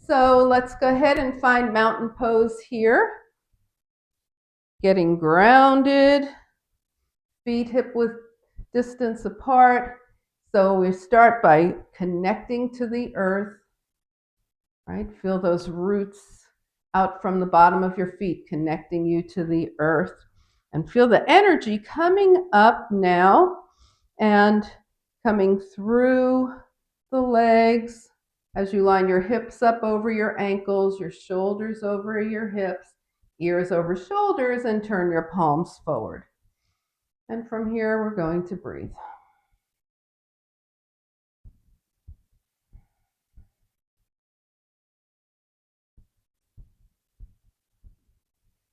So let's go ahead and find mountain pose here. Getting grounded, feet hip width distance apart. So we start by connecting to the earth, right? Feel those roots out from the bottom of your feet, connecting you to the earth. And feel the energy coming up now and coming through the legs as you line your hips up over your ankles, your shoulders over your hips, ears over shoulders, and turn your palms forward. And from here, we're going to breathe.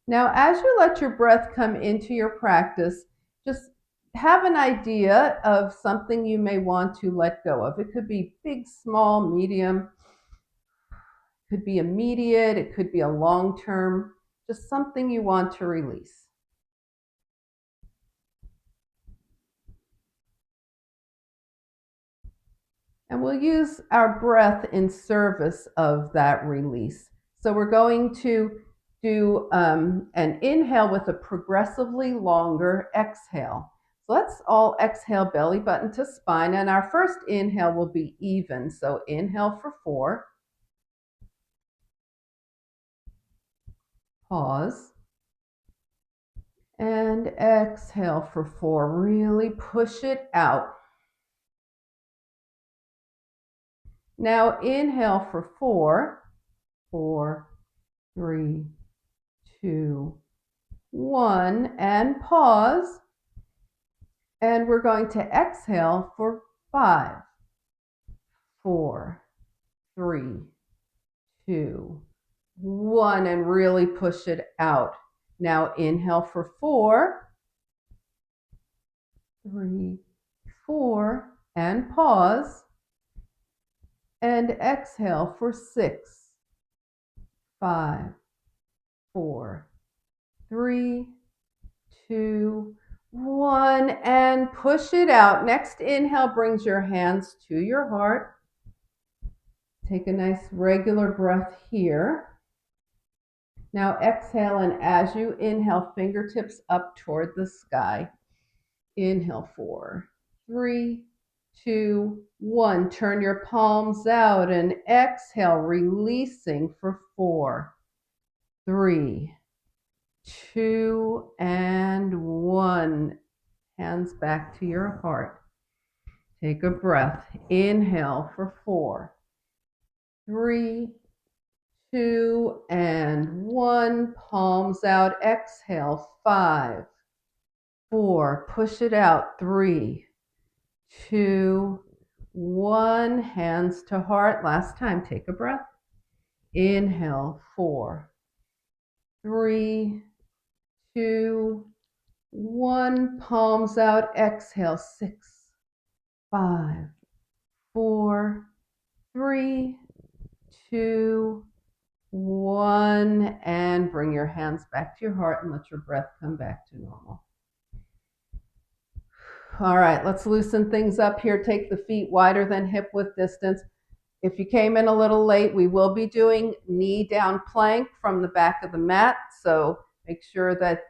Now, as you let your breath come into your practice, just have an idea of something you may want to let go of. It could be big, small, medium, it could be immediate, it could be a long term, just something you want to release. And we'll use our breath in service of that release. So we're going to do an inhale with a progressively longer exhale. So let's all exhale belly button to spine. And our first inhale will be even. So inhale for 4. Pause. And exhale for 4. Really push it out. Now inhale for 4. 4, 3, 2, 1, and pause. And we're going to exhale for 5, 4, 3, 2, 1, and really push it out. Now inhale for 4, 3, 4, and pause. And exhale for 6, 5, 4, 3, 2, 1, and push it out. Next inhale brings your hands to your heart. Take a nice regular breath here. Now exhale, and as you inhale, fingertips up toward the sky. Inhale, 4, 3, 2, 1. Turn your palms out and exhale, releasing for 4, 3, 2, and 1. Hands back to your heart. Take a breath. Inhale for 4, 3, 2, and 1. Palms out. Exhale. 5, 4. Push it out. 3, 2, 1. Hands to heart. Last time. Take a breath. Inhale. 4, 3, 2, 1. Palms out. Exhale. 6, 5, 4, 3, 2, 1. And bring your hands back to your heart and let your breath come back to normal. All right, let's loosen things up here. Take the feet wider than hip width distance. If you came in a little late, we will be doing knee down plank from the back of the mat. So make sure that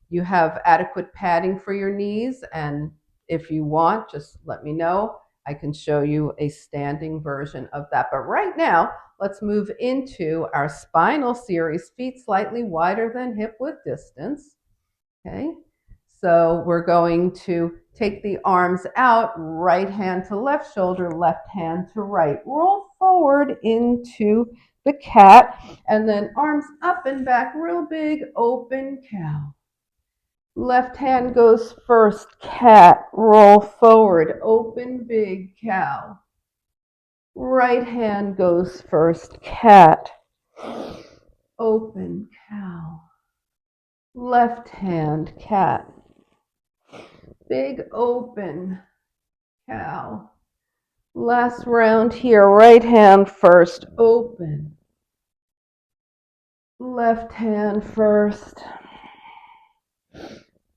you have adequate padding for your knees. And if you want, just let me know. I can show you a standing version of that. But right now, let's move into our spinal series, feet slightly wider than hip width distance. Okay. So we're going to take the arms out, right hand to left shoulder, left hand to right. Roll forward into the cat, and then arms up and back, real big, open cow. Left hand goes first, cat, roll forward, open, big cow. Right hand goes first, cat, open cow. Left hand, cat. Big open cow. Last round here, right hand first, open. Left hand first,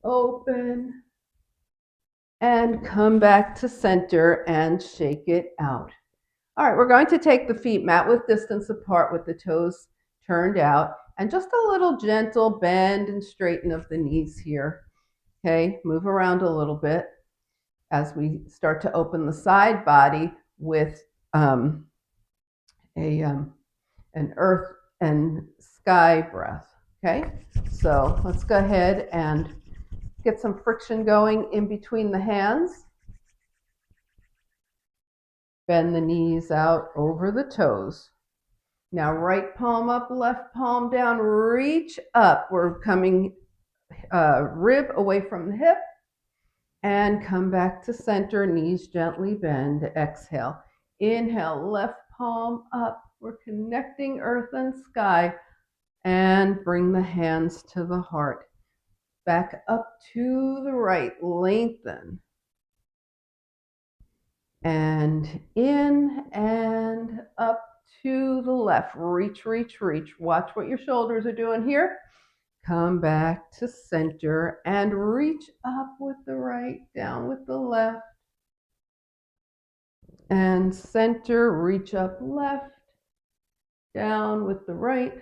open. And come back to center and shake it out. All right, we're going to take the feet mat width distance apart with the toes turned out and just a little gentle bend and straighten of the knees here. Okay, move around a little bit as we start to open the side body with an earth and sky breath. Okay, so let's go ahead and get some friction going in between the hands. Bend the knees out over the toes. Now right palm up, left palm down, reach up. We're coming rib away from the hip and come back to center, knees gently bend. Exhale. Inhale, left palm up. We're connecting earth and sky. And bring the hands to the heart. Back up to the right, lengthen. And in and up to the left. Reach, reach, reach. Watch what your shoulders are doing here. Come back to center and reach up with the right, down with the left. And center, reach up left, down with the right,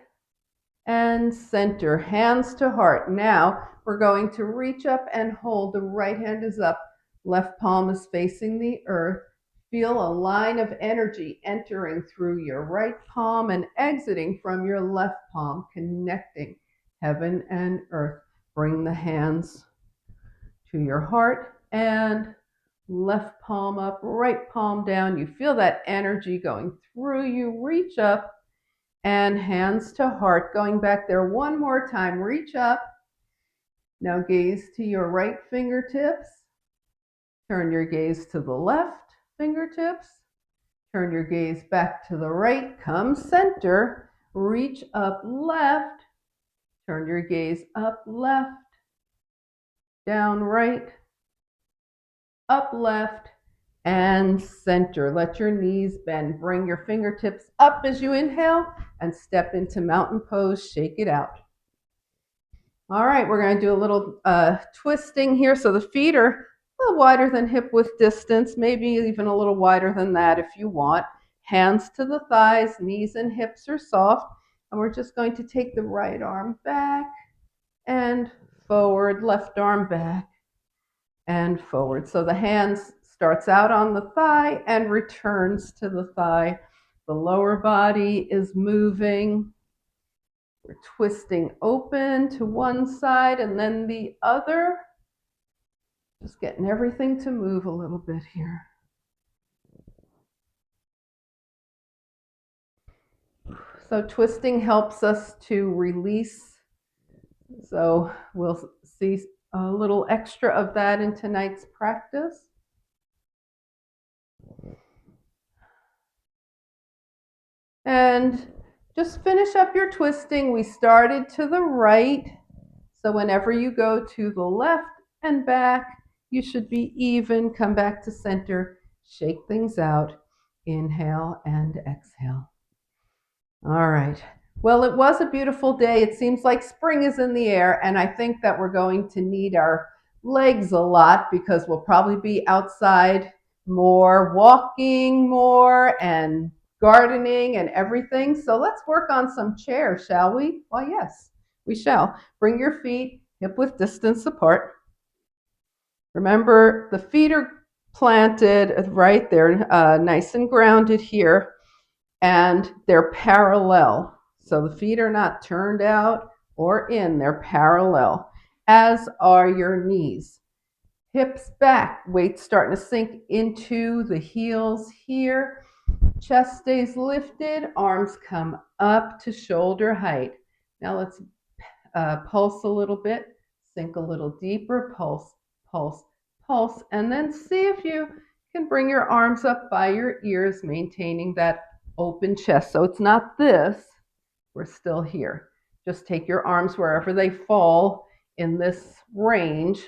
and center, hands to heart. Now we're going to reach up and hold. The right hand is up, left palm is facing the earth. Feel a line of energy entering through your right palm and exiting from your left palm, connecting heaven and earth. Bring the hands to your heart and left palm up, right palm down. You feel that energy going through you. Reach up and hands to heart. Going back there one more time. Reach up. Now gaze to your right fingertips. Turn your gaze to the left fingertips. Turn your gaze back to the right. Come center. Reach up left. Turn your gaze up left. Down right. Up left. And center. Let your knees bend. Bring your fingertips up as you inhale and step into mountain pose. Shake it out. All right, we're going to do a little twisting here. So the feet are a little wider than hip width distance, maybe even a little wider than that if you want. Hands to the thighs, knees and hips are soft. And we're just going to take the right arm back and forward, left arm back and forward. So the hands starts out on the thigh and returns to the thigh. The lower body is moving. We're twisting open to one side and then the other. Just getting everything to move a little bit here. So twisting helps us to release. So we'll see a little extra of that in tonight's practice. And just finish up your twisting. We started to the right. So whenever you go to the left and back, you should be even. Come back to center. Shake things out. Inhale and exhale. All right. Well, it was a beautiful day. It seems like spring is in the air, and I think that we're going to need our legs a lot because we'll probably be outside more, walking more, and gardening and everything. So let's work on some chairs, shall we? Well, yes, we shall. Bring your feet hip width distance apart. Remember, the feet are planted right there, nice and grounded here. And they're parallel. So the feet are not turned out or in, they're parallel, as are your knees. Hips back, weight starting to sink into the heels here. Chest stays lifted, arms come up to shoulder height. Now let's pulse a little bit, sink a little deeper, pulse, pulse, pulse, and then see if you can bring your arms up by your ears, maintaining that open chest. So it's not this, we're still here. Just take your arms wherever they fall in this range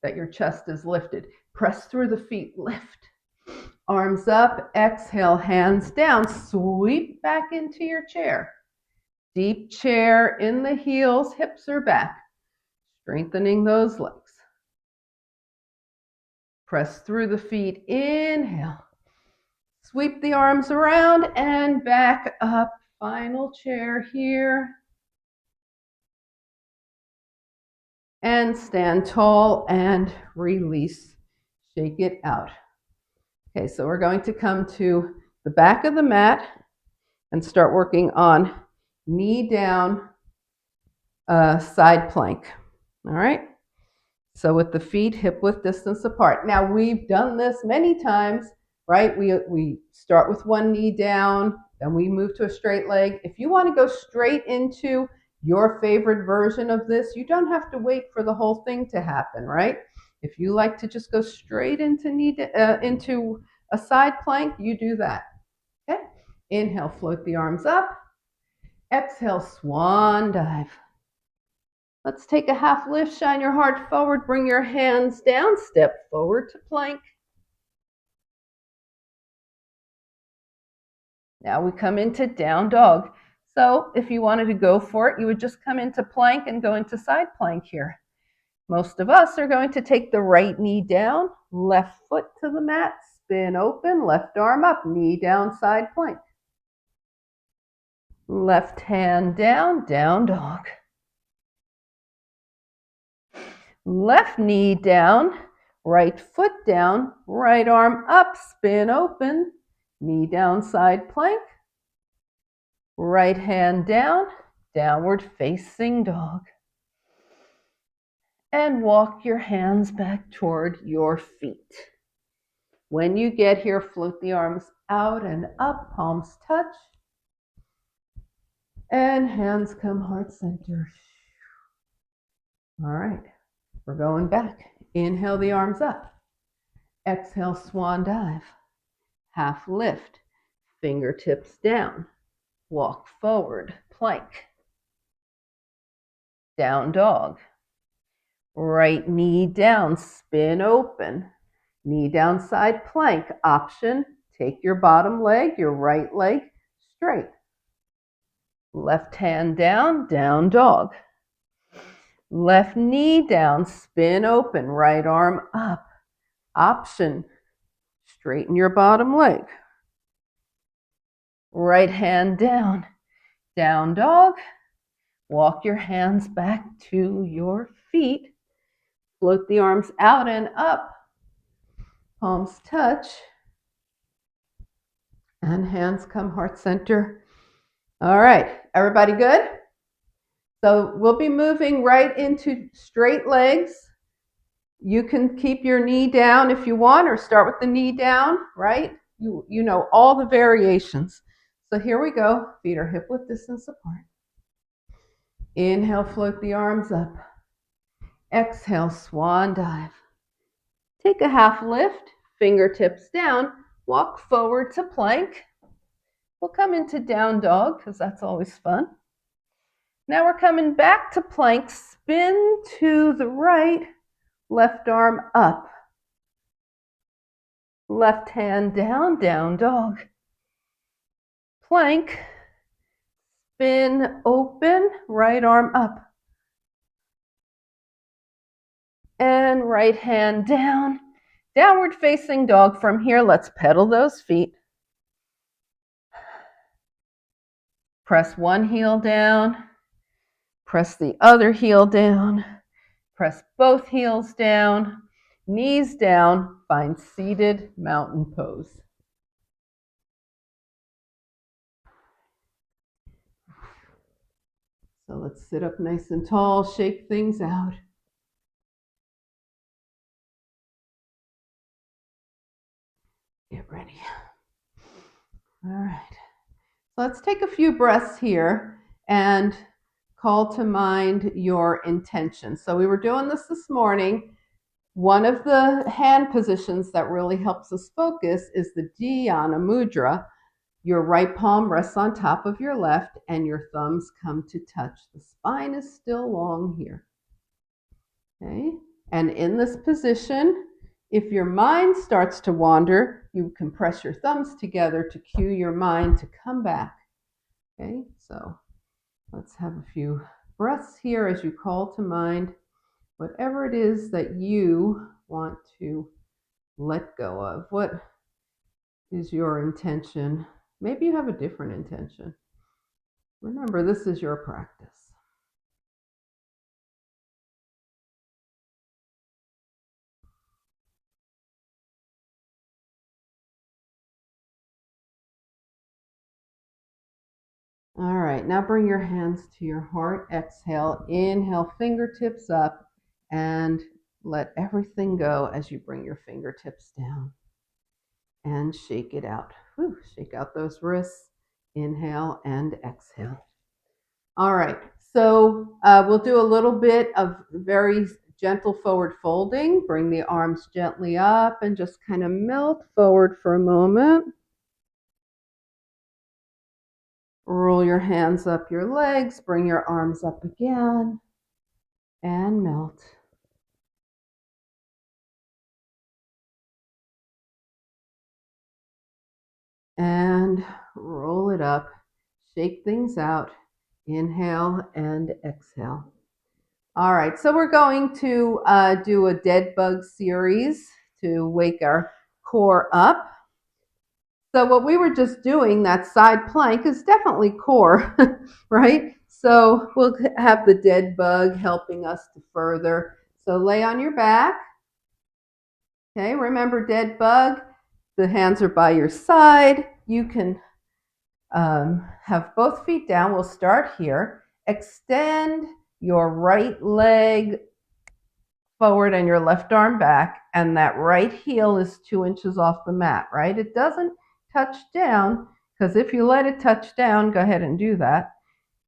that your chest is lifted. Press through the feet, lift. Arms up, exhale, hands down, sweep back into your chair. Deep chair in the heels, hips are back. Strengthening those legs. Press through the feet, inhale. Sweep the arms around and back up. Final chair here. And stand tall and release. Shake it out. Okay, so we're going to come to the back of the mat and start working on knee down side plank. All right? So with the feet hip width distance apart. Now we've done this many times, right? We start with one knee down, then we move to a straight leg. If you want to go straight into your favorite version of this, you don't have to wait for the whole thing to happen, right? If you like to just go straight into into a side plank, you do that. Okay? Inhale, float the arms up. Exhale, swan dive. Let's take a half lift, shine your heart forward, bring your hands down, step forward to plank. Now we come into down dog. So if you wanted to go for it, you would just come into plank and go into side plank here. Most of us are going to take the right knee down, left foot to the mat, spin open, left arm up, knee down, side plank. Left hand down, down dog. Left knee down, right foot down, right arm up, spin open, knee down, side plank. Right hand down, downward facing dog. And walk your hands back toward your feet. When you get here, float the arms out and up, palms touch. And hands come heart center. All right, we're going back. Inhale the arms up. Exhale, swan dive. Half lift, fingertips down. Walk forward, plank. Down dog. Right knee down, spin open. Knee down, side plank. Option, take your bottom leg, your right leg straight. Left hand down, down dog. Left knee down, spin open, right arm up. Option, straighten your bottom leg. Right hand down, down dog. Walk your hands back to your feet. Float the arms out and up. Palms touch. And hands come heart center. All right, everybody good? So we'll be moving right into straight legs. You can keep your knee down if you want, or start with the knee down, right? You know all the variations. So here we go. Feet are hip width distance apart. Inhale, float the arms up. Exhale, swan dive. Take a half lift, fingertips down, walk forward to plank. We'll come into down dog because that's always fun. Now we're coming back to plank, spin to the right, left arm up. Left hand down, down dog. Plank, spin open, right arm up. And right hand down, downward facing dog. From here, let's pedal those feet. Press one heel down, press the other heel down, press both heels down, knees down, find seated mountain pose. So let's sit up nice and tall, shake things out. Get ready. All right. So let's take a few breaths here and call to mind your intention. So we were doing this morning. One of the hand positions that really helps us focus is the Dhyana Mudra. Your right palm rests on top of your left and your thumbs come to touch. The spine is still long here. Okay? And in this position, if your mind starts to wander, you can press your thumbs together to cue your mind to come back. Okay? So let's have a few breaths here as you call to mind whatever it is that you want to let go of. What is your intention. Maybe you have a different intention. Remember, this is your practice. All right, now bring your hands to your heart. Exhale, inhale, fingertips up, and let everything go as you bring your fingertips down. And shake it out. Whew, shake out those wrists. Inhale and exhale. All right, so we'll do a little bit of very gentle forward folding. Bring the arms gently up and just kind of melt forward for a moment. Roll your hands up your legs, bring your arms up again, and melt. And roll it up. Shake things out. Inhale and exhale. All right, so we're going to do a dead bug series to wake our core up. So what we were just doing, that side plank, is definitely core, right? So we'll have the dead bug helping us to further. So lay on your back. Okay, remember dead bug. The hands are by your side. You can have both feet down. We'll start here. Extend your right leg forward and your left arm back, and that right heel is 2 inches off the mat, right? It doesn't touch down, because if you let it touch down, go ahead and do that,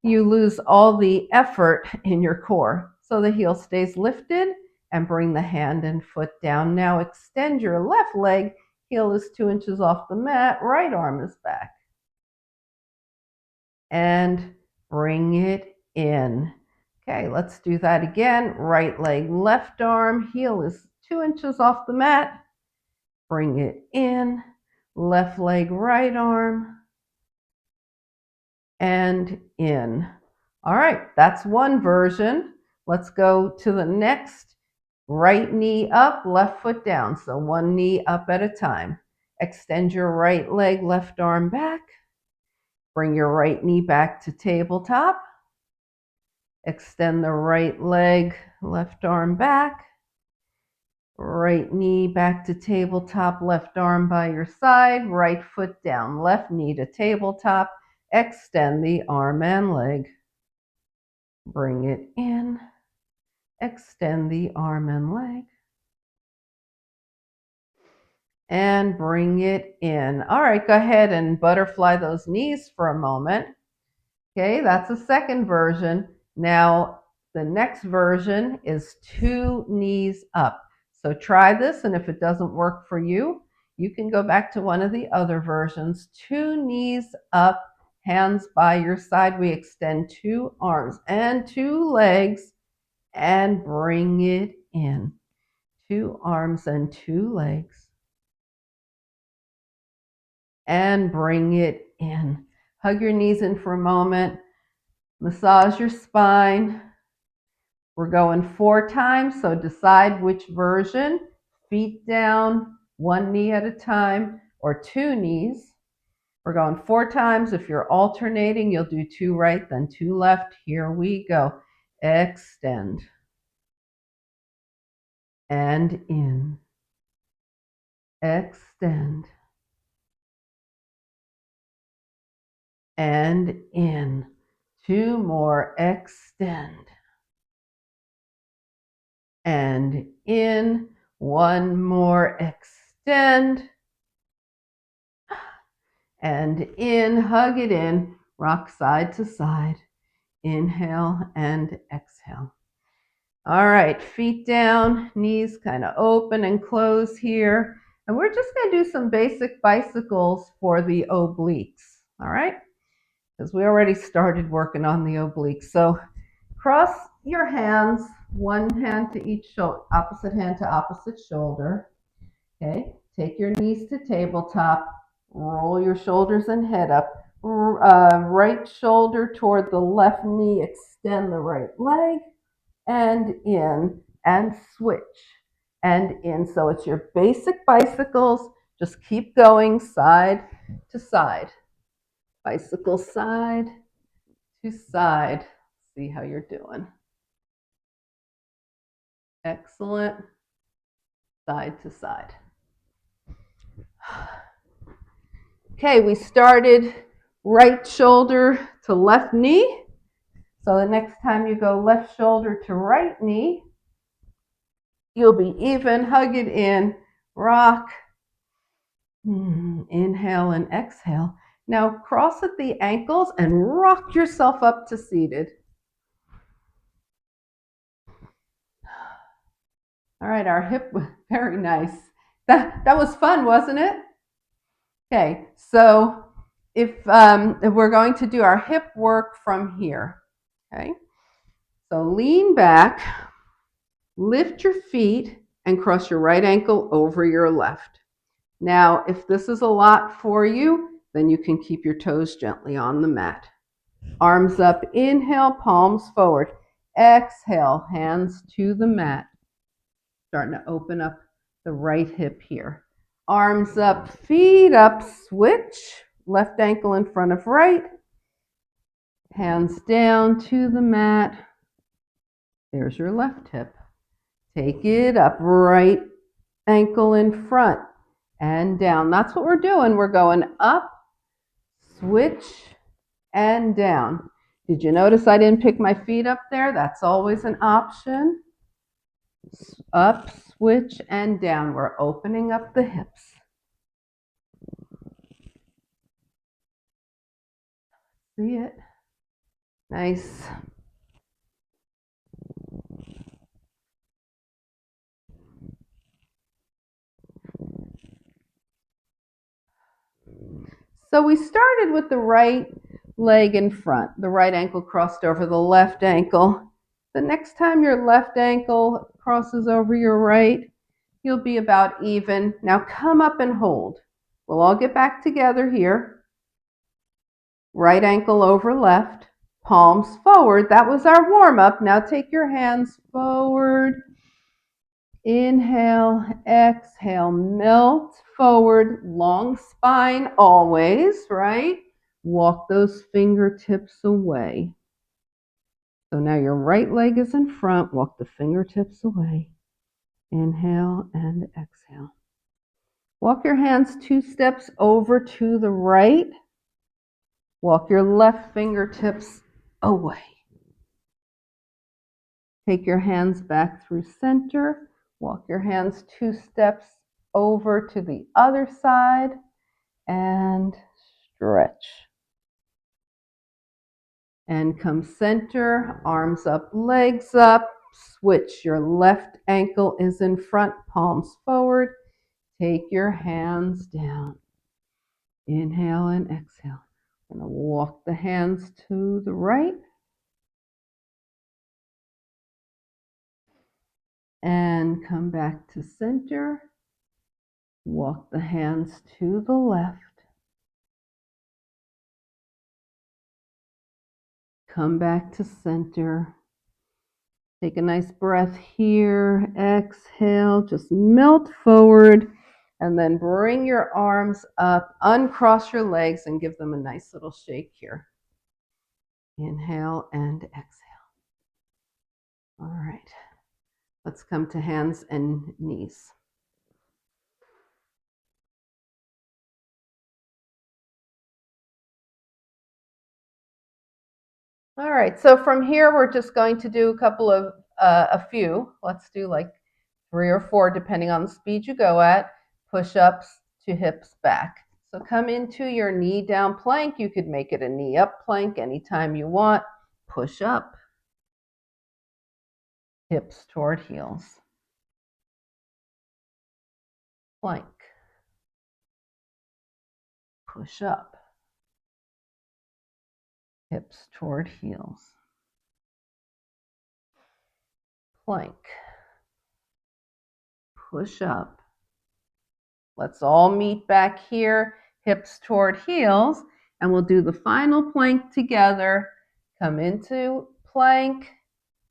you lose all the effort in your core. So the heel stays lifted, and bring the hand and foot down. Now extend your left leg, heel is 2 inches off the mat, right arm is back. And bring it in. Okay, let's do that again. Right leg, left arm, heel is 2 inches off the mat. Bring it in. Left leg, right arm, and in. All right, that's one version. Let's go to the next. Right knee up, left foot down. So one knee up at a time. Extend your right leg, left arm back. Bring your right knee back to tabletop. Extend the right leg, left arm back. Right knee back to tabletop, left arm by your side, right foot down, left knee to tabletop. Extend the arm and leg. Bring it in. Extend the arm and leg. And bring it in. All right, go ahead and butterfly those knees for a moment. Okay, that's the second version. Now, the next version is 2 knees up. So try this, and if it doesn't work for you, you can go back to one of the other versions. 2 knees up, hands by your side. We extend 2 arms and 2 legs and bring it in. 2 arms and 2 legs. And bring it in. Hug your knees in for a moment. Massage your spine. We're going 4 times, so decide which version. Feet down, 1 knee at a time, or 2 knees. We're going 4 times. If you're alternating, you'll do 2 right, then 2 left. Here we go. Extend. And in. Extend. And in. 2 more. Extend. And in. 1 more. Extend. And in, hug it in, rock side to side. Inhale and exhale. All right, feet down, knees kind of open and close here. And we're just going to do some basic bicycles for the obliques, all right? Because we already started working on the obliques. So cross your hands, one hand to each shoulder, opposite hand to opposite shoulder. Okay, take your knees to tabletop. Roll your shoulders and head up. Right shoulder toward the left knee. Extend the right leg and in and switch and in. So it's your basic bicycles Just keep going side to side. Bicycle side to side. See how you're doing. Excellent. Side to side. Okay, we started right shoulder to left knee. So the next time you go left shoulder to right knee, you'll be even, hug it in, rock, inhale and exhale. Now cross at the ankles and rock yourself up to seated. All right, our hip, very nice. That was fun, wasn't it? Okay, so if we're going to do our hip work from here, okay? So lean back, lift your feet, and cross your right ankle over your left. Now, if this is a lot for you, then you can keep your toes gently on the mat. Arms up, inhale, palms forward. Exhale, hands to the mat. Starting to open up the right hip here. Arms up, feet up, switch. Left ankle in front of right. Hands down to the mat. There's your left hip. Take it up, right ankle in front and down. That's what we're doing. We're going up, switch, and down. Did you notice I didn't pick my feet up there? That's always an option. Up, switch, and down. We're opening up the hips. See it? Nice. So we started with the right leg in front, the right ankle crossed over the left ankle. The next time your left ankle crosses over your right, you'll be about even. Now come up and hold. We'll all get back together here. Right ankle over left, palms forward. That was our warm-up. Now take your hands forward. Inhale, exhale, melt forward, long spine always, right? Walk those fingertips away. So now your right leg is in front, walk the fingertips away. Inhale and exhale. Walk your hands 2 steps over to the right. Walk your left fingertips away. Take your hands back through center. Walk your hands 2 steps over to the other side and stretch. And come center, arms up, legs up. Switch. Your left ankle is in front, palms forward. Take your hands down. Inhale and exhale. I'm going to walk the hands to the right. And come back to center. Walk the hands to the left. Come back to center. Take a nice breath here. Exhale, just melt forward. And then bring your arms up, uncross your legs, and give them a nice little shake here. Inhale and exhale. All right. Let's come to hands and knees. All right, so from here, we're just going to do a few. Let's do like 3 or 4, depending on the speed you go at, push-ups to hips back. So come into your knee down plank. You could make it a knee up plank anytime you want. Push up, hips toward heels. Plank, push up, hips toward heels. Plank, push up. Let's all meet back here, hips toward heels, and we'll do the final plank together. Come into plank,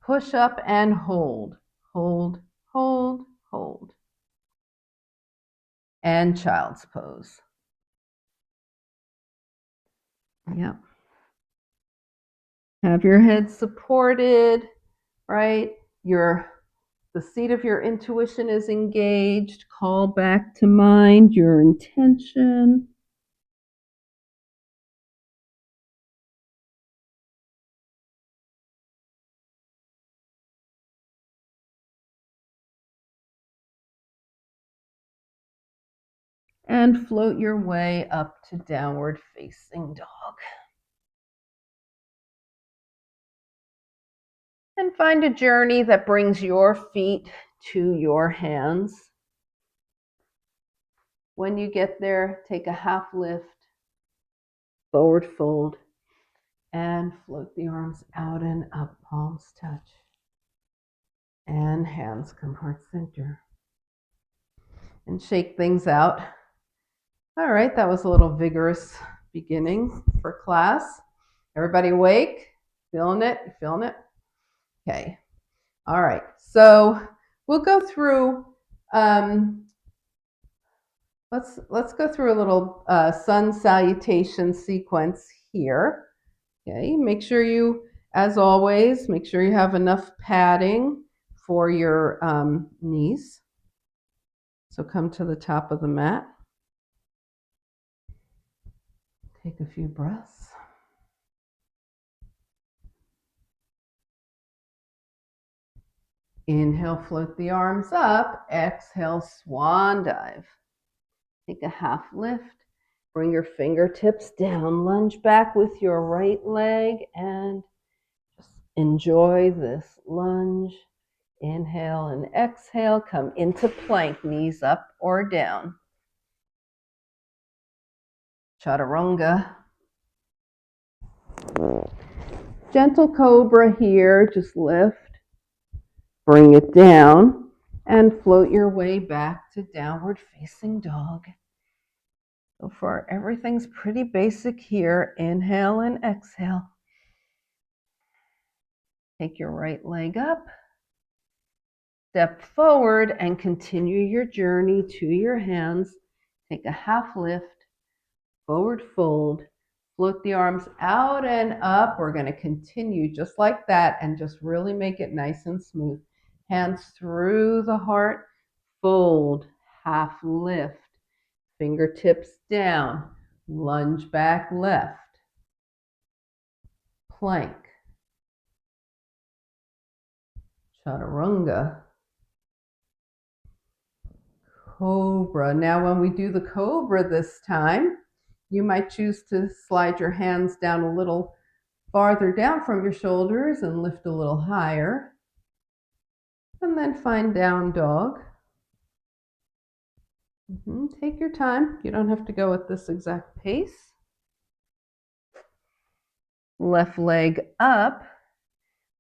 push up and hold, hold, hold, hold. and child's pose. Yeah. Have your head supported, right? The seat of your intuition is engaged. Call back to mind your intention. And float your way up to downward facing dog. And find a journey that brings your feet to your hands. When you get there, take a half lift, forward fold, and float the arms out and up, palms touch. And hands come heart center. And shake things out. All right, that was a little vigorous beginning for class. Everybody awake? Feeling it? You feeling it? Okay. All right. So we'll go through. Let's go through a little sun salutation sequence here. Okay. Make sure you, as always, make sure you have enough padding for your knees. So come to the top of the mat. Take a few breaths. Inhale, float the arms up. Exhale, swan dive. Take a half lift. Bring your fingertips down. Lunge back with your right leg and just enjoy this lunge. Inhale and exhale. Come into plank, knees up or down. Chaturanga. Gentle cobra here. Just lift. Bring it down and float your way back to downward facing dog. So far, everything's pretty basic here. Inhale and exhale. Take your right leg up. Step forward and continue your journey to your hands. Take a half lift, forward fold. Float the arms out and up. We're going to continue just like that and just really make it nice and smooth. Hands through the heart, fold, half lift, fingertips down, lunge back left, plank, chaturanga, cobra. Now when we do the cobra this time, you might choose to slide your hands down a little farther down from your shoulders and lift a little higher. And then find down dog. Take your time. You don't have to go at this exact pace. Left leg up.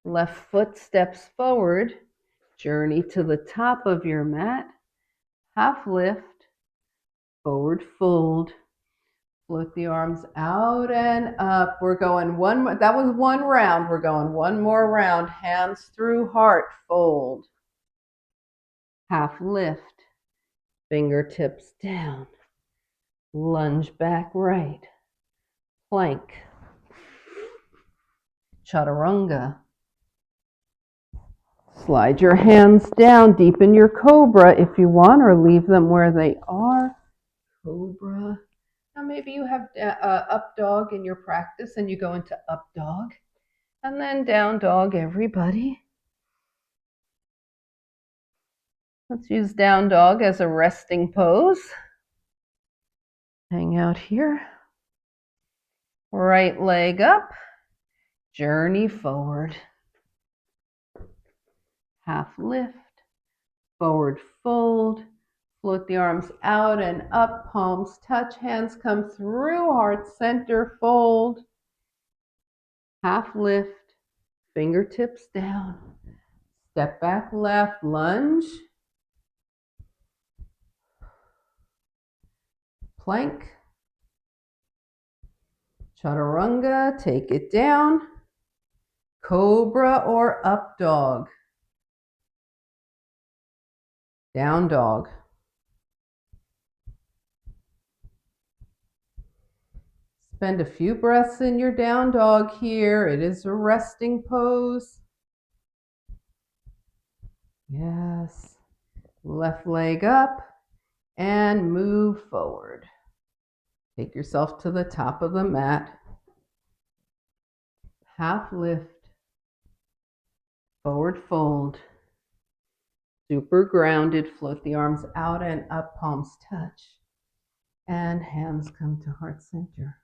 Left foot steps forward. Journey to the top of your mat. Half lift. Forward fold. Float the arms out and up. We're going one more. That was one round. We're going one more round. Hands through heart. Fold. Half lift. Fingertips down. Lunge back right. Plank. Chaturanga. Slide your hands down. Deepen your cobra if you want, or leave them where they are. Cobra. Now maybe you have up dog in your practice and you go into up dog. And then down dog, everybody. Let's use down dog as a resting pose. Hang out here. Right leg up. Journey forward. Half lift. Forward fold. Float the arms out and up. Palms touch. Hands come through heart center. Fold. Half lift. Fingertips down. Step back left. Lunge. Plank. Chaturanga, take it down. Cobra or up dog. Down dog. Spend a few breaths in your down dog here. It is a resting pose. Yes. Left leg up and move forward. Take yourself to the top of the mat. Half lift. Forward fold. Super grounded. Float the arms out and up, palms touch. And hands come to heart center.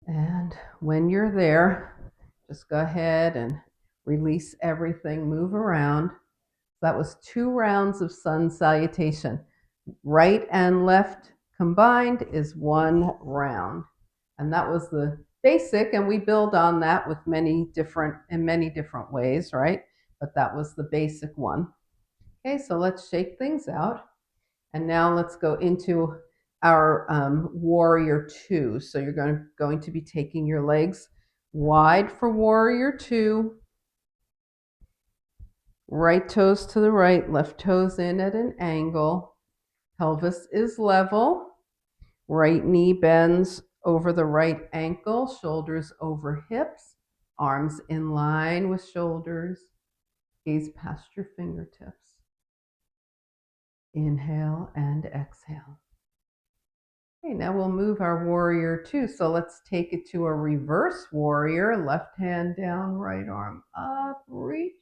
And when you're there, just go ahead and release everything, move around. That was 2 rounds of sun salutation. Right and left combined is 1 round. And that was the basic, and we build on that with many different ways, right? But that was the basic one. Okay, so let's shake things out. And now let's go into our warrior 2. So you're going to be taking your legs wide for warrior 2. Right toes to the right, left toes in at an angle. Pelvis is level. Right knee bends over the right ankle, shoulders over hips, arms in line with shoulders. Gaze past your fingertips. Inhale and exhale. Okay, now we'll move our warrior 2. So let's take it to a reverse warrior. Left hand down, right arm up, reach.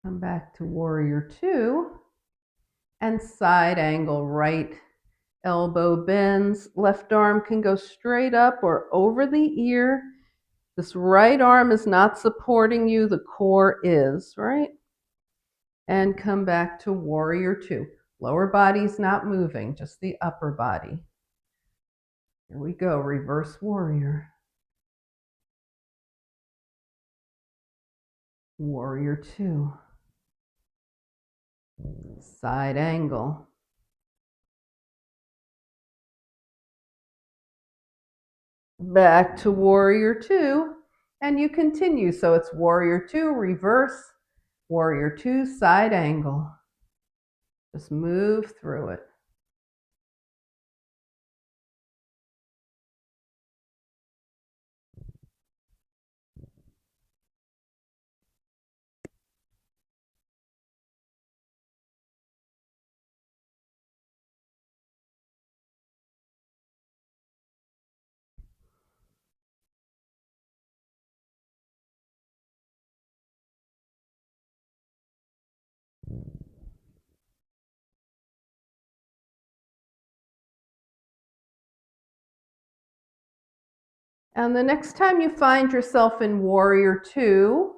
Come back to warrior 2. And side angle, right elbow bends. Left arm can go straight up or over the ear. This right arm is not supporting you, the core is, right? And come back to warrior 2. Lower body's not moving, just the upper body. Here we go, reverse warrior. Warrior 2. Side angle. Back to warrior 2, and you continue. So it's warrior 2, reverse, warrior 2, side angle. Just move through it. And the next time you find yourself in warrior 2,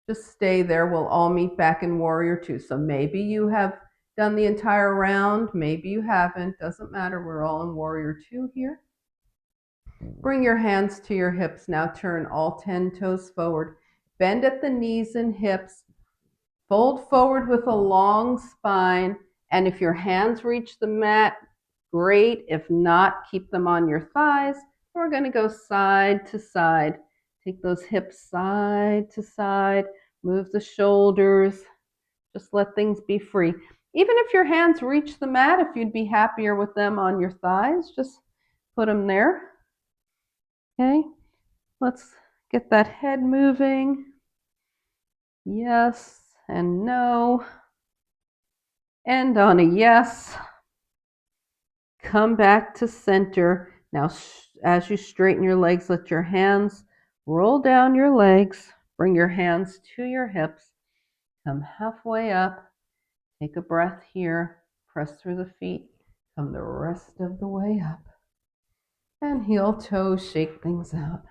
just stay there. We'll all meet back in warrior 2. So maybe you have done the entire round, maybe you haven't, doesn't matter. We're all in warrior 2 here. Bring your hands to your hips. Now turn all 10 toes forward. Bend at the knees and hips. Fold forward with a long spine. And if your hands reach the mat, great. If not, keep them on your thighs. We're going to go side to side. Take those hips side to side. Move the shoulders. Just let things be free. Even if your hands reach the mat, if you'd be happier with them on your thighs, just put them there. Okay, let's get that head moving. Yes and no. End on a yes. Come back to center. Now, as you straighten your legs, let your hands roll down your legs. Bring your hands to your hips. Come halfway up. Take a breath here. Press through the feet. Come the rest of the way up. And heel toes, shake things out.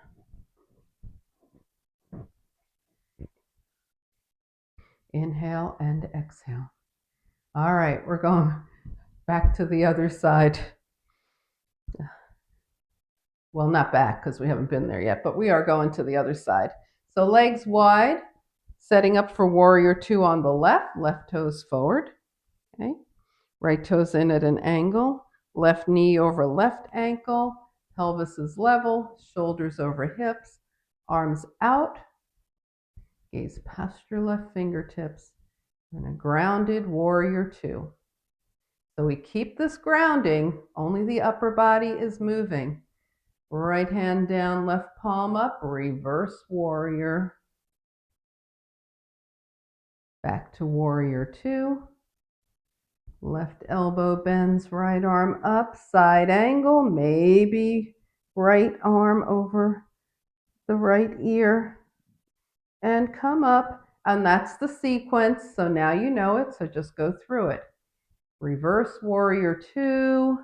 Inhale and exhale. All right, we're going back to the other side. Well, not back because we haven't been there yet, but we are going to the other side. So legs wide, setting up for warrior 2 on the left, left toes forward. Okay. Right toes in at an angle, left knee over left ankle, pelvis is level, shoulders over hips, arms out, gaze past your left fingertips, and a grounded warrior 2. So we keep this grounding, only the upper body is moving. Right hand down, left palm up, reverse warrior. Back to warrior two. Left elbow bends, right arm up, side angle, maybe right arm over the right ear, and come up. And that's the sequence. So now you know it, so just go through it. Reverse warrior two,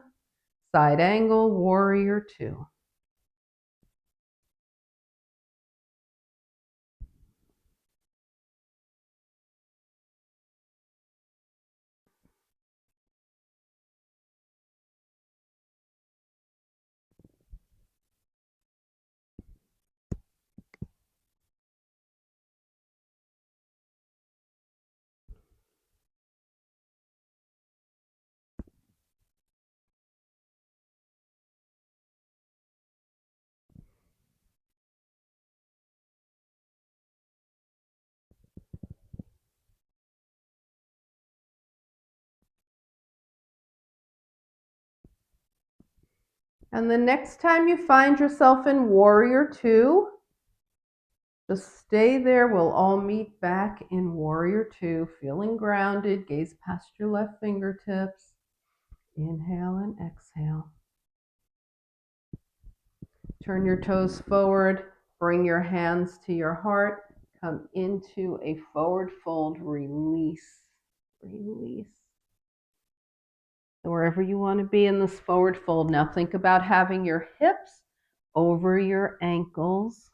side angle, warrior two. And the next time you find yourself in warrior two, just stay there. We'll all meet back in warrior two, feeling grounded. Gaze past your left fingertips. Inhale and exhale. Turn your toes forward. Bring your hands to your heart. Come into a forward fold. Release. Release. So wherever you want to be in this forward fold. Now think about having your hips over your ankles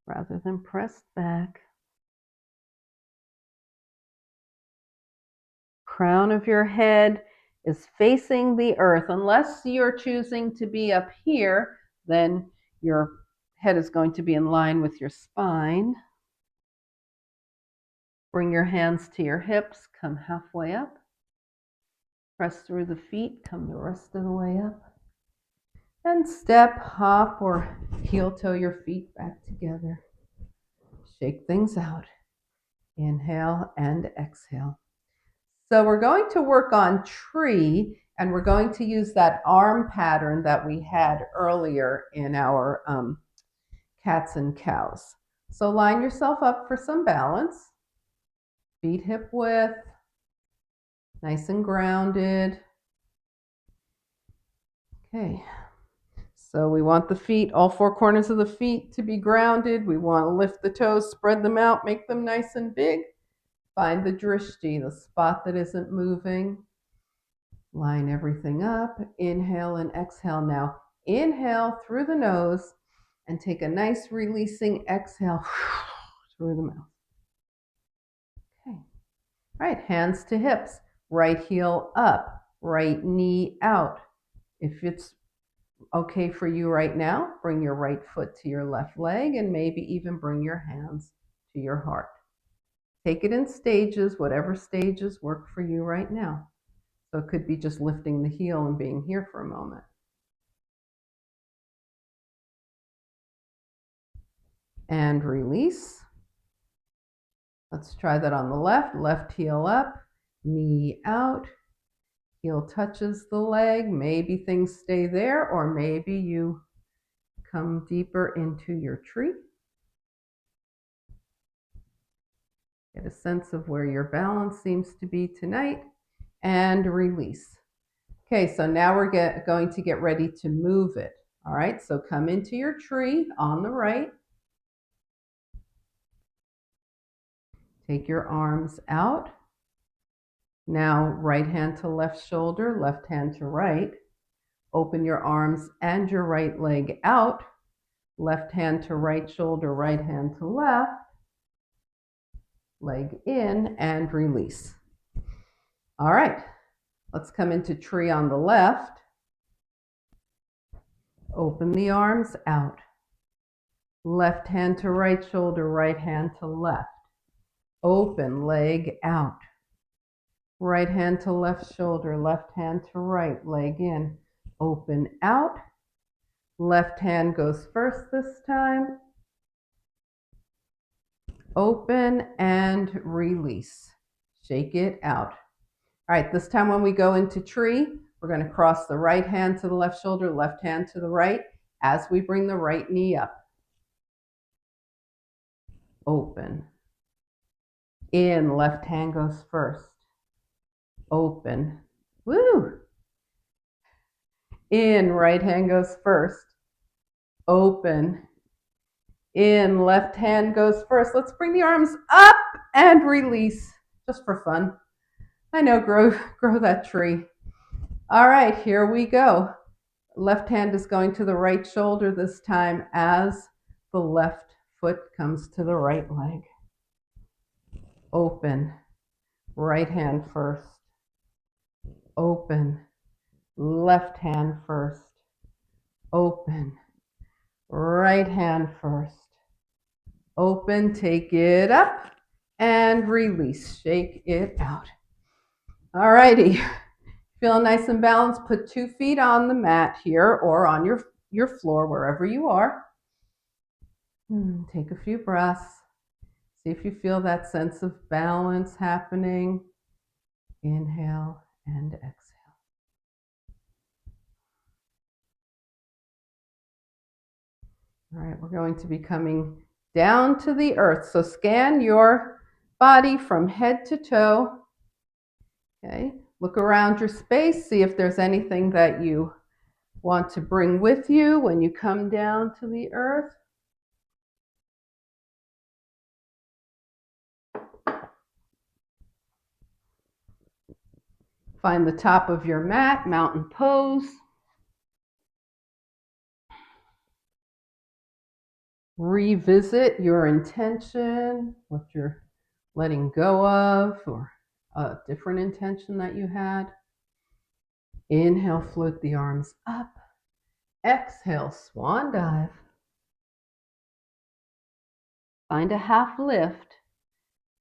rather than pressed back. Crown of your head is facing the earth. Unless you're choosing to be up here, then your head is going to be in line with your spine. Bring your hands to your hips, come halfway up. Press through the feet, come the rest of the way up. And step, hop, or heel toe your feet back together. Shake things out. Inhale and exhale. So we're going to work on tree, and we're going to use that arm pattern that we had earlier in our cats and cows. So line yourself up for some balance. Feet hip width, nice and grounded. Okay, so we want the feet, all four corners of the feet to be grounded. We want to lift the toes, spread them out, make them nice and big. Find the drishti, the spot that isn't moving. Line everything up. Inhale and exhale. Now inhale through the nose and take a nice releasing exhale through the mouth. Okay. All right, hands to hips. Right heel up, right knee out. If it's okay for you right now, bring your right foot to your left leg and maybe even bring your hands to your heart. Take it in stages, whatever stages work for you right now. So it could be just lifting the heel and being here for a moment. And release. Let's try that on the left. Left heel up, knee out. Heel touches the leg. Maybe things stay there, or maybe you come deeper into your tree. Get a sense of where your balance seems to be tonight, and release. Okay, so now we're going to get ready to move it. All right, so come into your tree on the right. Take your arms out. Now, right hand to left shoulder, left hand to right. Open your arms and your right leg out. Left hand to right shoulder, right hand to left. Leg in and release. All right, let's come into tree on the left. Open the arms out. Left hand to right shoulder, right hand to left. Open, leg out. Right hand to left shoulder, left hand to right, leg in. Open out. Left hand goes first this time. Open and release. Shake it out. All right, this time when we go into tree, we're going to cross the right hand to the left shoulder, left hand to the right as we bring the right knee up. Open. In, left hand goes first. Open. Woo! In, right hand goes first. Open. In, left hand goes first. Let's bring the arms up and release, just for fun. I know, grow that tree. All right, here we go. Left hand is going to the right shoulder this time as the left foot comes to the right leg. Open. Right hand first. Open. Left hand first. Open. Right hand first. Open. Take it up and release. Shake it out. All righty. Feeling nice and balanced, put 2 feet on the mat here or on your floor, wherever you are. Take a few breaths. See if you feel that sense of balance happening. Inhale and exhale. All right, we're going to be coming down to the earth. So scan your body from head to toe. Okay, look around your space, see if there's anything that you want to bring with you when you come down to the earth. Find the top of your mat, mountain pose. Revisit your intention, what you're letting go of, or a different intention that you had. Inhale, float the arms up. Exhale, swan dive. Find a half lift.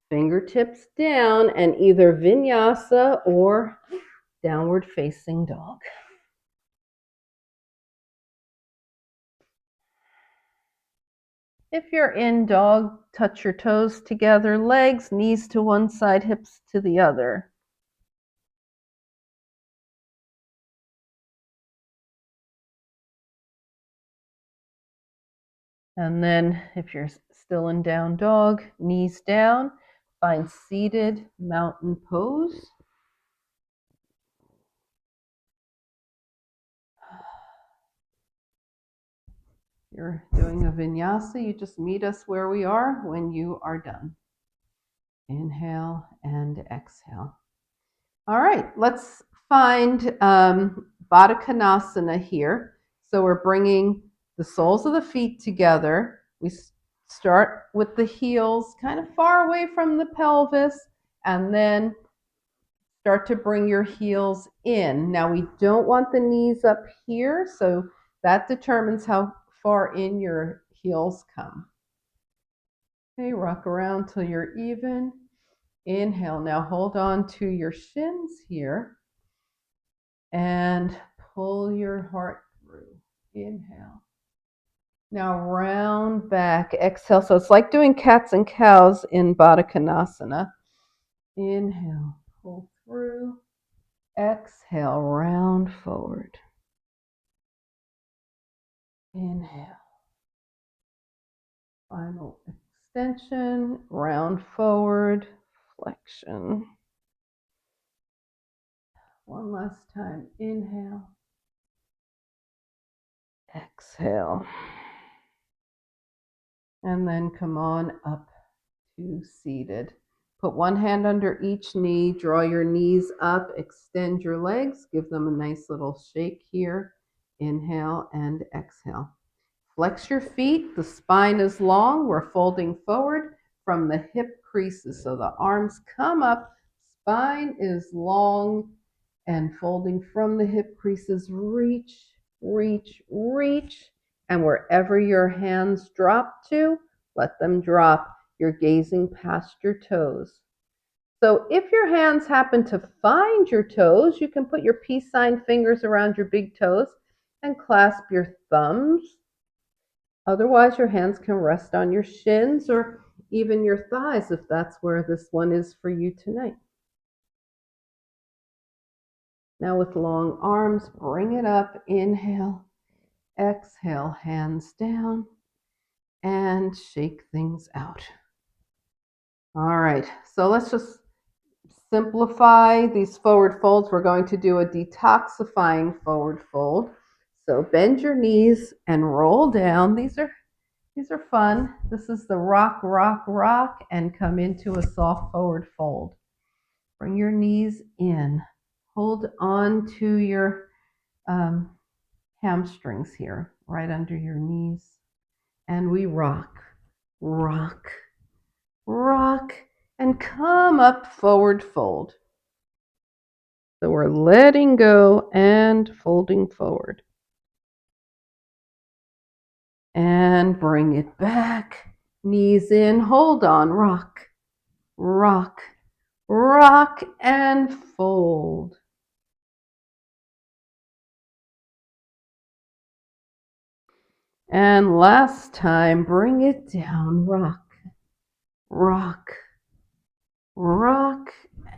Fingertips down and either vinyasa or downward facing dog. If you're in dog, touch your toes together, legs, knees to one side, hips to the other. And then if you're still in down dog, knees down, find seated mountain pose. You're doing a vinyasa, you just meet us where we are when you are done. Inhale and exhale. All right, let's find Baddha Konasana here. So we're bringing the soles of the feet together. We start with the heels kind of far away from the pelvis, and then start to bring your heels in. Now we don't want the knees up here, so that determines how far in your heels come. Okay, rock around till you're even. Inhale, now hold on to your shins here and pull your heart through. Inhale. Now round back, exhale. So it's like doing cats and cows in Baddha Konasana. Inhale, pull through. Exhale, round forward. Inhale. Final extension, round forward, flexion. One last time. Inhale. Exhale. And then come on up to seated. Put one hand under each knee, draw your knees up, extend your legs, give them a nice little shake here. Inhale and exhale. Flex your feet, the spine is long, we're folding forward from the hip creases. So the arms come up, spine is long, and folding from the hip creases, reach, reach, reach. And wherever your hands drop to, let them drop. You're gazing past your toes. So if your hands happen to find your toes, you can put your peace sign fingers around your big toes and clasp your thumbs. Otherwise, your hands can rest on your shins or even your thighs if that's where this one is for you tonight. Now with long arms, bring it up. Inhale, exhale, hands down, and shake things out. All right, so let's just simplify these forward folds. We're going to do a detoxifying forward fold. So bend your knees and roll down. These are fun. This is the rock, rock, rock, and come into a soft forward fold. Bring your knees in. Hold on to your hamstrings here, right under your knees. And we rock, rock, rock, and come up forward fold. So we're letting go and folding forward. And bring it back. Knees in, hold on, rock, rock, rock, and fold. And last time, bring it down, rock, rock, rock,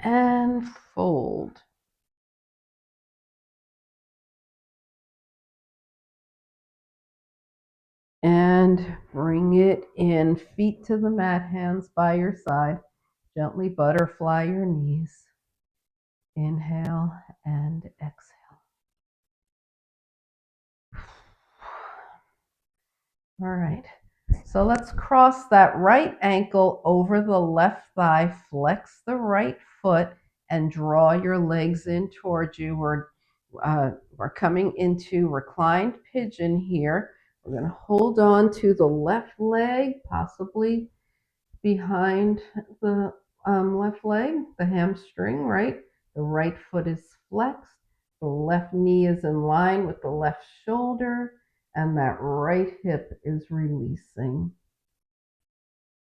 and fold. And bring it in, feet to the mat, hands by your side. Gently butterfly your knees. Inhale and exhale. All right. So let's cross that right ankle over the left thigh, flex the right foot, and draw your legs in towards you. We're coming into reclined pigeon here. We're going to hold on to the left leg, possibly behind the left leg, the hamstring, right? The right foot is flexed. The left knee is in line with the left shoulder, and that right hip is releasing.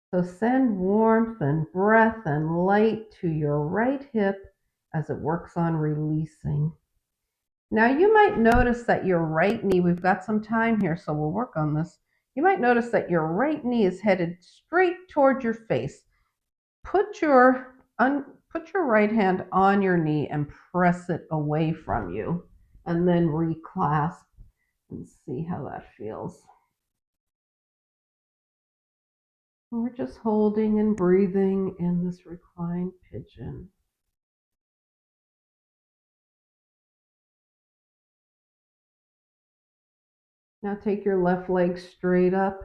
So send warmth and breath and light to your right hip as it works on releasing. Now you might notice that your right knee, we've got some time here, so we'll work on this. You might notice that your right knee is headed straight toward your face. Put your right hand on your knee and press it away from you, and then reclasp and see how that feels. We're just holding and breathing in this reclined pigeon. Now take your left leg straight up,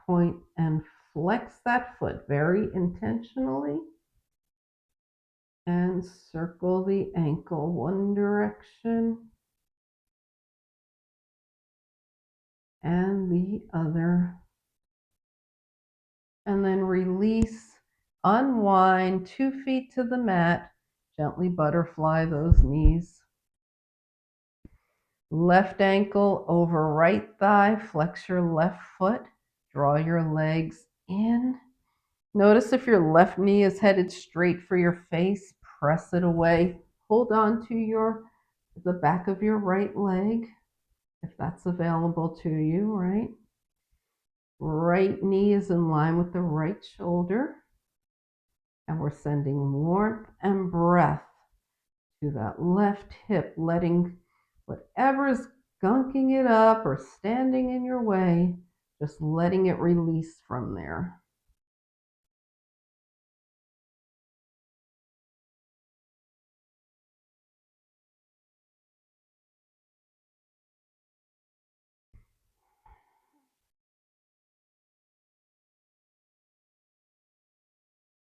point and flex that foot very intentionally, and circle the ankle one direction and the other. And then release, unwind, 2 feet to the mat, gently butterfly those knees. Left ankle over right thigh, flex your left foot, draw your legs in. Notice if your left knee is headed straight for your face, press it away. Hold on to the back of your right leg, if that's available to you, right? Right knee is in line with the right shoulder. And we're sending warmth and breath to that left hip, letting whatever is gunking it up or standing in your way, just letting it release from there.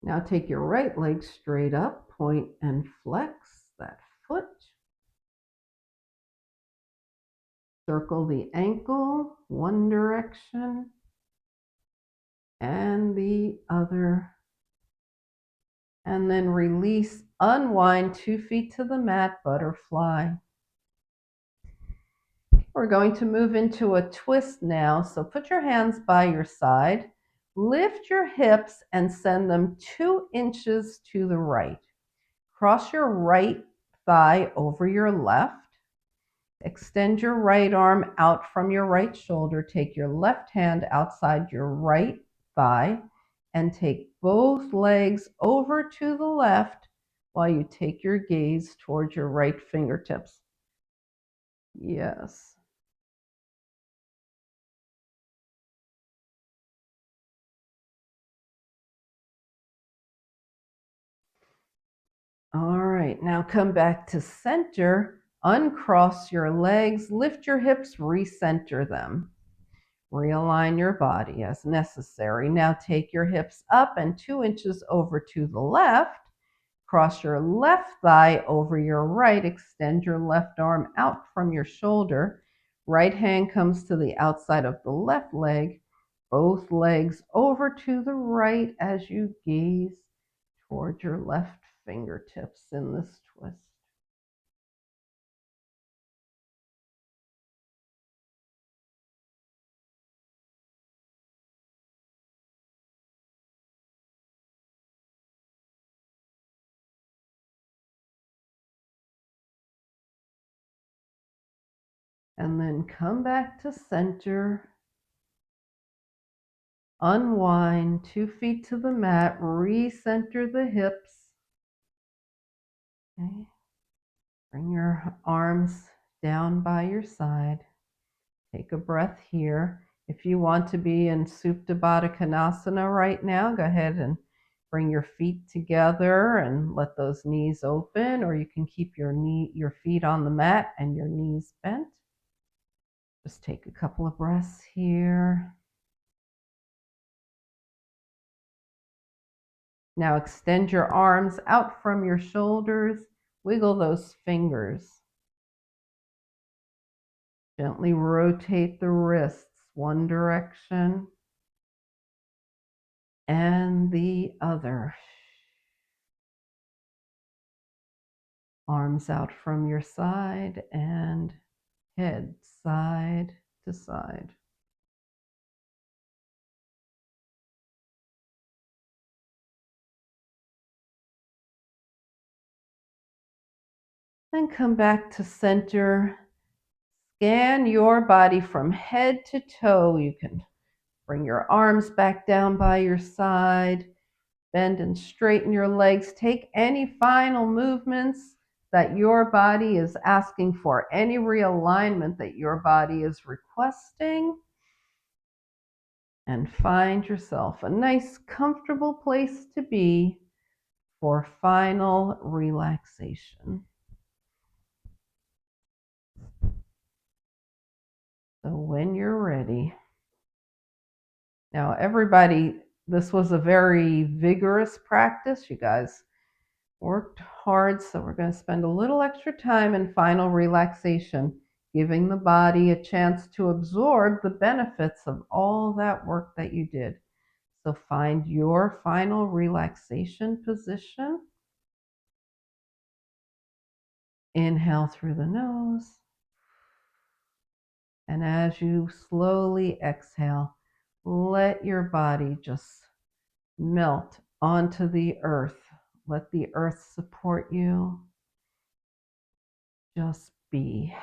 Now take your right leg straight up, point and flex that foot. Circle the ankle one direction and the other. And then release, unwind, 2 feet to the mat, butterfly. We're going to move into a twist now. So put your hands by your side, lift your hips and send them 2 inches to the right. Cross your right thigh over your left. Extend your right arm out from your right shoulder. Take your left hand outside your right thigh and take both legs over to the left while you take your gaze towards your right fingertips. Yes. All right, now come back to center, uncross your legs, lift your hips, recenter them. Realign your body as necessary. Now take your hips up and 2 inches over to the left. Cross your left thigh over your right. Extend your left arm out from your shoulder. Right hand comes to the outside of the left leg. Both legs over to the right as you gaze toward your left fingertips in this twist. And then come back to center. Unwind 2 feet to the mat, recenter the hips. Okay. Bring your arms down by your side. Take a breath here. If you want to be in Supta Baddha Konasana right now, go ahead and bring your feet together and let those knees open, or you can keep your feet on the mat and your knees bent. Just take a couple of breaths here. Now extend your arms out from your shoulders. Wiggle those fingers. Gently rotate the wrists one direction and the other. Arms out from your side and head side to side. Then come back to center. Scan your body from head to toe. You can bring your arms back down by your side. Bend and straighten your legs. Take any final movements that your body is asking for, any realignment that your body is requesting. And find yourself a nice, comfortable place to be for final relaxation. So when you're ready. Now, everybody, this was a very vigorous practice. You guys worked hard, so we're going to spend a little extra time in final relaxation, giving the body a chance to absorb the benefits of all that work that you did. So find your final relaxation position. Inhale through the nose. And as you slowly exhale, let your body just melt onto the earth. Let the earth support you. Just be.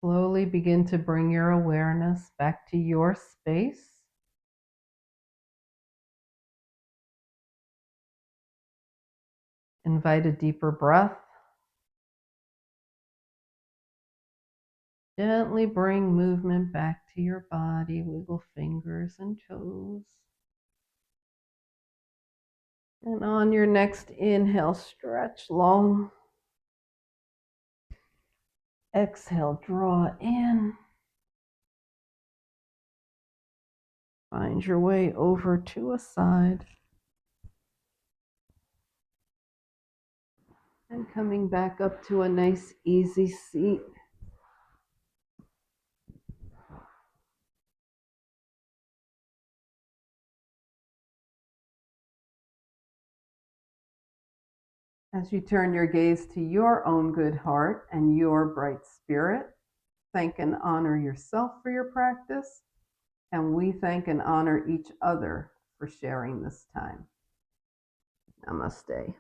Slowly begin to bring your awareness back to your space. Invite a deeper breath. Gently bring movement back to your body. Wiggle fingers and toes. And on your next inhale, stretch long. Exhale, draw in. Find your way over to a side. And coming back up to a nice, easy seat. As you turn your gaze to your own good heart and your bright spirit, thank and honor yourself for your practice, and we thank and honor each other for sharing this time. Namaste.